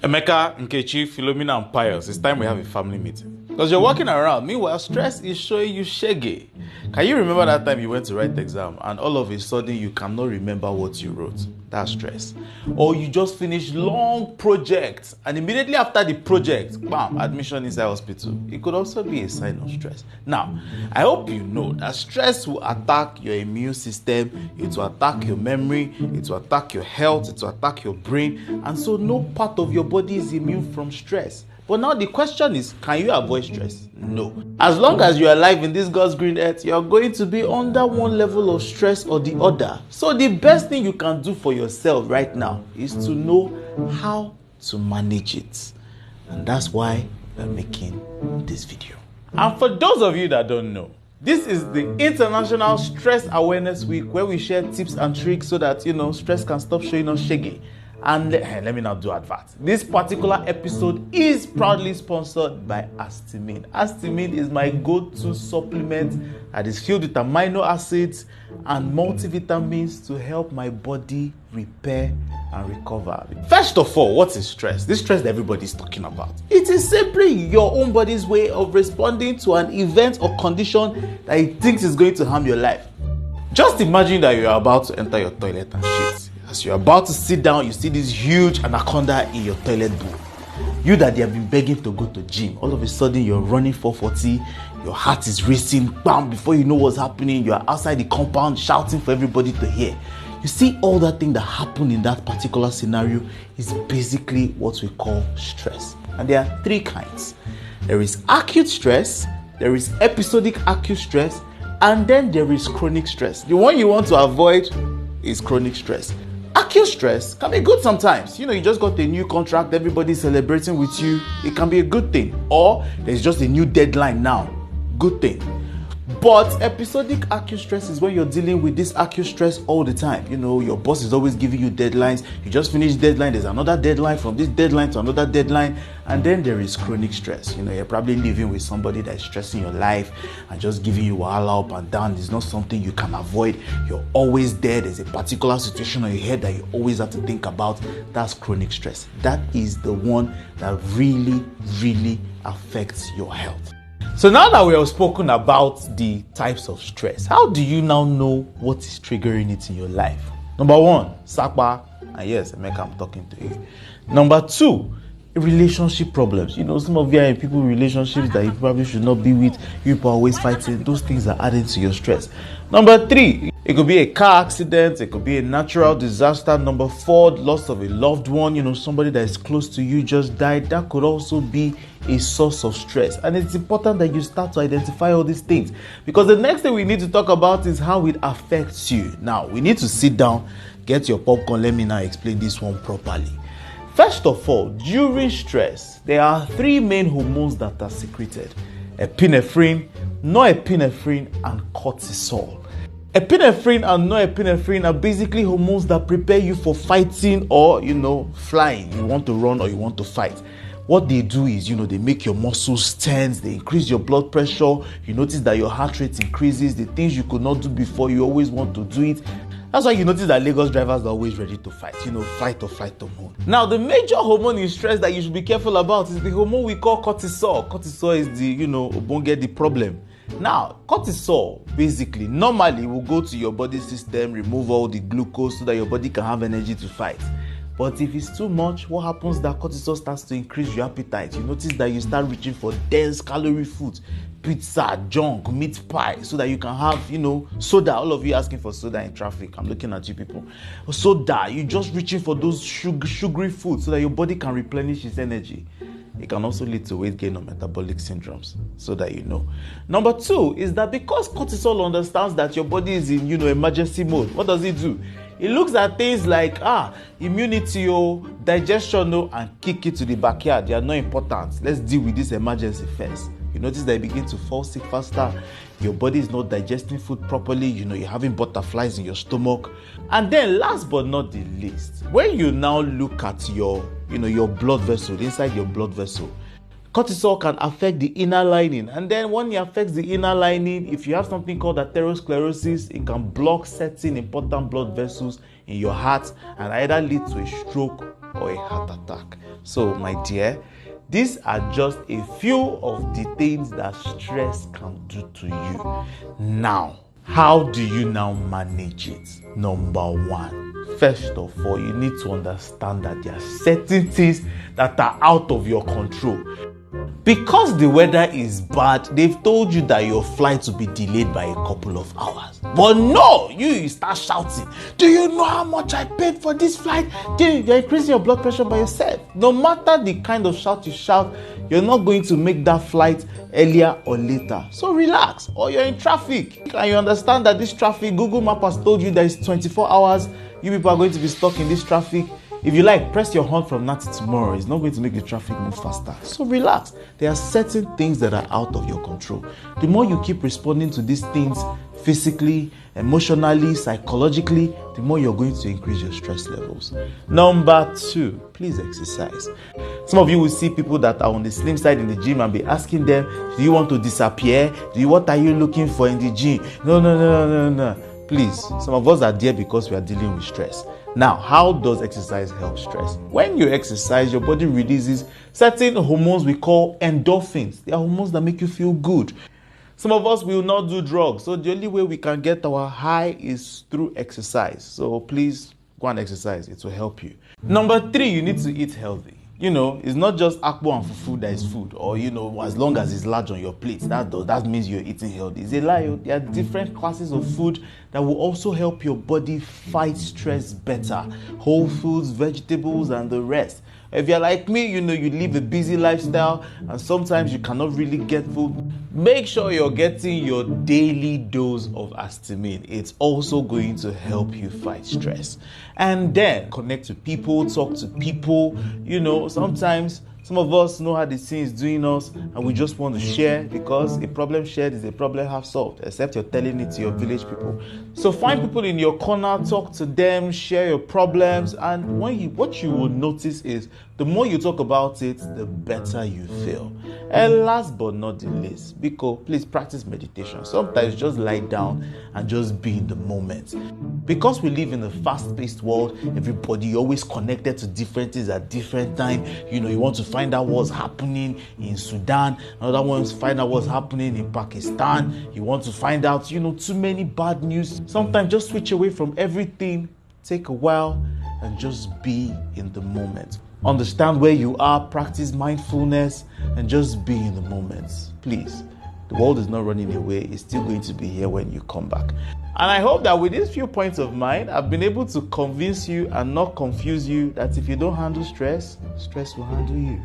Emeka, Nkechi, Philomena, and Pius, it's time we have a family meeting. Because you're walking around. Meanwhile, stress is showing you shaggy. Can you remember that time you went to write the exam and all of a sudden you cannot remember what you wrote? That's stress. Or you just finished long project and immediately after the project, bam, admission inside hospital. It could also be a sign of stress. Now, I hope you know that stress will attack your immune system, it will attack your memory, it will attack your health, it will attack your brain, and so no part of your body is immune from stress. But now the question is, can you avoid stress? No. As long as you are alive in this God's green earth, you are going to be under one level of stress or the other. So the best thing you can do for yourself right now is to know how to manage it. And that's why we're making this video. And for those of you that don't know, this is the International Stress Awareness Week, where we share tips and tricks so that, stress can stop showing us shaggy. And let me not do advert. This particular episode is proudly sponsored by Astamin. Astamin is my go-to supplement that is filled with amino acids and multivitamins to help my body repair and recover. First of all, what is stress? This stress that everybody is talking about. It is simply your own body's way of responding to an event or condition that it thinks is going to harm your life. Just imagine that you are about to enter your toilet and shit. As you're about to sit down, you see this huge anaconda in your toilet bowl. You that they have been begging to go to gym, all of a sudden you're running 440, your heart is racing, bam, before you know what's happening, you're outside the compound shouting for everybody to hear. You see, all that thing that happened in that particular scenario is basically what we call stress. And there are three kinds. There is acute stress, there is episodic acute stress, and then there is chronic stress. The one you want to avoid is chronic stress. Acute stress can be good sometimes. You just got a new contract, everybody's celebrating with you. It can be a good thing. Or there's just a new deadline now. Good thing. But episodic acute stress is when you're dealing with this acute stress all the time. Your boss is always giving you deadlines. You just finished deadline. There's another deadline, from this deadline to another deadline. And then there is chronic stress. You're probably living with somebody that's stressing your life and just giving you wahala up and down. It's not something you can avoid. You're always there. There's a particular situation on your head that you always have to think about. That's chronic stress. That is the one that really, really affects your health. So now that we have spoken about the types of stress, how do you now know what is triggering it in your life? Number one, Sakpa. And yes, Emeka, I'm talking to you. Number two, relationship problems. Some of you are in people relationships that you probably should not be with. You people are always fighting. Those things are adding to your stress. Number three, it could be a car accident. It could be a natural disaster. Number four, loss of a loved one. Somebody that is close to you just died. That could also be a source of stress. And it's important that you start to identify all these things, because the next thing we need to talk about is how it affects you. Now, we need to sit down, get your popcorn. Let me now explain this one properly. First of all, during stress, there are three main hormones that are secreted: epinephrine, norepinephrine, and cortisol. Epinephrine and norepinephrine are basically hormones that prepare you for fighting or, flying. You want to run or you want to fight. What they do is, they make your muscles tense, they increase your blood pressure, you notice that your heart rate increases, the things you could not do before, you always want to do it. That's why you notice that Lagos drivers are always ready to fight, fight or flight hormone. Now, the major hormone in stress that you should be careful about is the hormone we call cortisol. Cortisol is the problem. Now, cortisol basically normally will go to your body system, remove all the glucose so that your body can have energy to fight. But if it's too much, what happens is that cortisol starts to increase your appetite. You notice that you start reaching for dense calorie foods, pizza, junk, meat pie, so that you can have, soda. All of you asking for soda in traffic. I'm looking at you people. Soda, you're just reaching for those sugary foods so that your body can replenish its energy. It can also lead to weight gain or metabolic syndromes, so that you know. Number two is that because cortisol understands that your body is in, emergency mode, what does it do? It looks at things like immunity, digestion, and kick it to the backyard. They are not important. Let's deal with this emergency first. You notice that you begin to fall sick faster. Your body is not digesting food properly. You're having butterflies in your stomach. And then last but not the least, when you now look at your blood vessel, inside your blood vessel, cortisol can affect the inner lining. And then when it affects the inner lining, if you have something called atherosclerosis, it can block certain important blood vessels in your heart and either lead to a stroke or a heart attack. So, my dear, these are just a few of the things that stress can do to you. Now, how do you now manage it? Number one, first of all, you need to understand that there are certain things that are out of your control. Because the weather is bad, they've told you that your flight will be delayed by a couple of hours. But no, you start shouting, do you know how much I paid for this flight? You're increasing your blood pressure by yourself. No matter the kind of shout you shout, you're not going to make that flight earlier or later. So relax, or you're in traffic. And you understand that this traffic, Google Map has told you that it's 24 hours. You people are going to be stuck in this traffic. If you like, press your horn from now to tomorrow. It's not going to make the traffic move faster. So relax. There are certain things that are out of your control. The more you keep responding to these things physically, emotionally, psychologically, the more you're going to increase your stress levels. Number two, please exercise. Some of you will see people that are on the slim side in the gym and be asking them, do you want to disappear? What are you looking for in the gym? No. Please, some of us are there because we are dealing with stress. Now, how does exercise help stress? When you exercise, your body releases certain hormones we call endorphins. They are hormones that make you feel good. Some of us will not do drugs, so the only way we can get our high is through exercise. So please go and exercise. It will help you. Number three, you need to eat healthy. It's not just akpu and fufu that is food, or as long as it's large on your plate, that means you're eating healthy. It's a lie. There are different classes of food that will also help your body fight stress better. Whole foods, vegetables, and the rest. If you're like me, you live a busy lifestyle and sometimes you cannot really get food, make sure you're getting your daily dose of histamine. It's also going to help you fight stress. And then connect to people, talk to people. Sometimes some of us know how this thing is doing us and we just want to share, because a problem shared is a problem half solved, except you're telling it to your village people. So find people in your corner, talk to them, share your problems, and what you will notice is the more you talk about it, the better you feel. And last but not the least, please practice meditation. Sometimes just lie down and just be in the moment. Because we live in a fast-paced world, everybody always connected to different things at different time. You want to find out what's happening in Sudan, another one wants to find out what's happening in Pakistan. You want to find out, too many bad news. Sometimes just switch away from everything, take a while, and just be in the moment. Understand where you are, practice mindfulness, and just be in the moment. Please, the world is not running away. It's still going to be here when you come back. And I hope that with these few points of mine, I've been able to convince you and not confuse you that if you don't handle stress, stress will handle you.